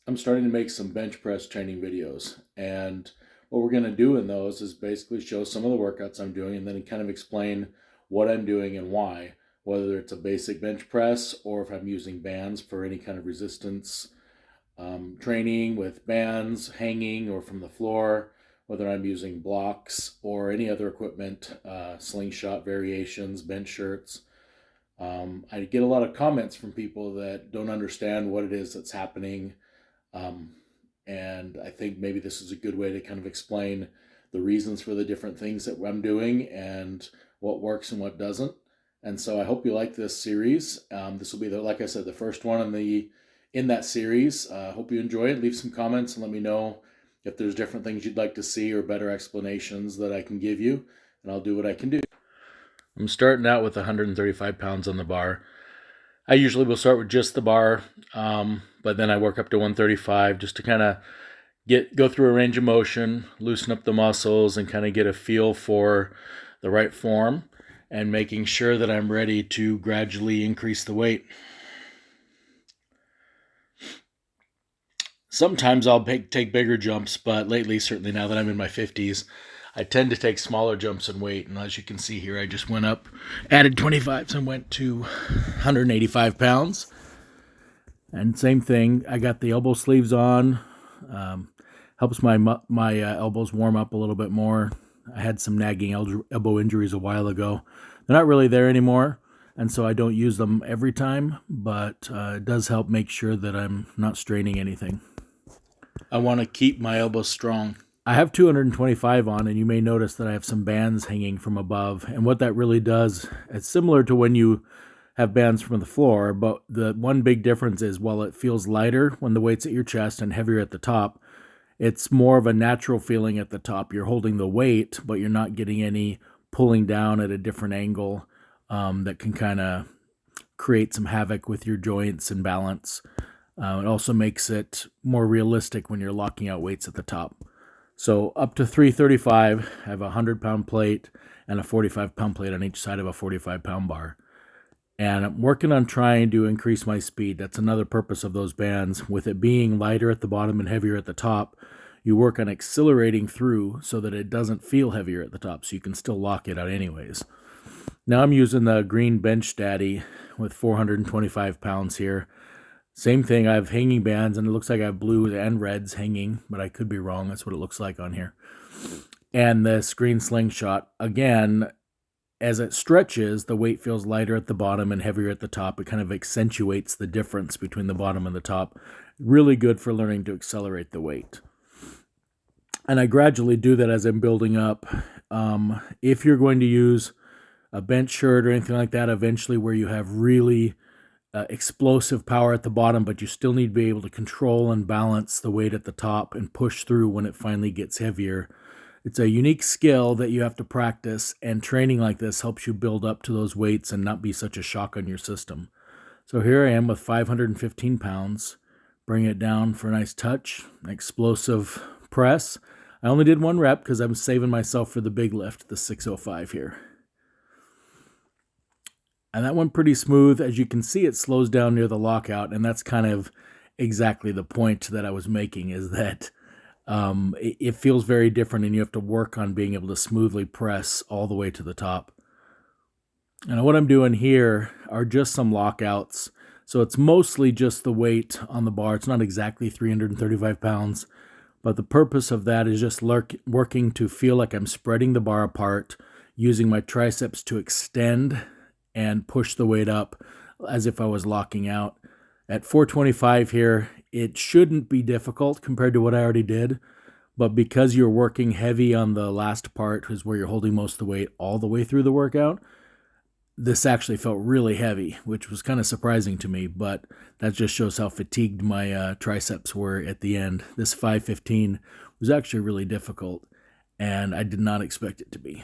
I'm starting to make some bench press training videos. And what we're going to do in those is basically show some of the workouts I'm doing and then kind of explain what I'm doing and why, whether it's a basic bench press or if I'm using bands for any kind of resistance training with bands hanging or from the floor, whether I'm using blocks or any other equipment, slingshot variations, bench shirts. I get a lot of comments from people that don't understand what it is that's happening. Um, and I think maybe this is a good way to kind of explain the reasons for the different things that I'm doing and what works and what doesn't. And so I hope you like this series. This will be, like I said, the first one in that series. Hope you enjoy it. Leave some comments and let me know if there's different things you'd like to see or better explanations that I can give you, and I'll do what I can do. I'm starting out with 135 pounds on the bar. I usually will start with just the bar, but then I work up to 135 just to kind of go through a range of motion, loosen up the muscles, and kind of get a feel for the right form and making sure that I'm ready to gradually increase the weight. Sometimes I'll take bigger jumps, but lately, certainly now that I'm in my 50s, I tend to take smaller jumps in weight. And as you can see here, I just went up, added 25 and went to 185 pounds. And same thing, I got the elbow sleeves on. Helps my elbows warm up a little bit more. I had some nagging elbow injuries a while ago. They're not really there anymore, and so I don't use them every time, but it does help make sure that I'm not straining anything. I want to keep my elbows strong. I have 225 on, and you may notice that I have some bands hanging from above. And what that really does, it's similar to when you have bands from the floor, but the one big difference is while it feels lighter when the weight's at your chest and heavier at the top, it's more of a natural feeling at the top. You're holding the weight, but you're not getting any pulling down at a different angle that can kind of create some havoc with your joints and balance. It also makes it more realistic when you're locking out weights at the top. So up to 335, I have a 100-pound plate and a 45-pound plate on each side of a 45-pound bar. And I'm working on trying to increase my speed. That's another purpose of those bands. With it being lighter at the bottom and heavier at the top, you work on accelerating through so that it doesn't feel heavier at the top, so you can still lock it out anyways. Now I'm using the green Bench Daddy with 425 pounds here. Same thing, I have hanging bands, and it looks like I have blues and reds hanging, but I could be wrong. That's what it looks like on here. And this green slingshot, again, as it stretches, the weight feels lighter at the bottom and heavier at the top. It kind of accentuates the difference between the bottom and the top. Really good for learning to accelerate the weight. And I gradually do that as I'm building up. If you're going to use a bench shirt or anything like that, eventually where you have really explosive power at the bottom, but you still need to be able to control and balance the weight at the top and push through when it finally gets heavier. It's a unique skill that you have to practice, and training like this helps you build up to those weights and not be such a shock on your system. So here I am with 515 pounds. Bring it down for a nice touch, an explosive press. I only did one rep because I'm saving myself for the big lift, the 605 here. And that went pretty smooth. As you can see, it slows down near the lockout, and that's kind of exactly the point that I was making, is that it feels very different, and you have to work on being able to smoothly press all the way to the top. And what I'm doing here are just some lockouts. So it's mostly just the weight on the bar. It's not exactly 335 pounds, but the purpose of that is just working to feel like I'm spreading the bar apart, using my triceps to extend and push the weight up as if I was locking out. At 425 here, it shouldn't be difficult compared to what I already did, but because you're working heavy on the last part, is where you're holding most of the weight all the way through the workout, this actually felt really heavy, which was kind of surprising to me, but that just shows how fatigued my triceps were at the end. This 515 was actually really difficult, and I did not expect it to be.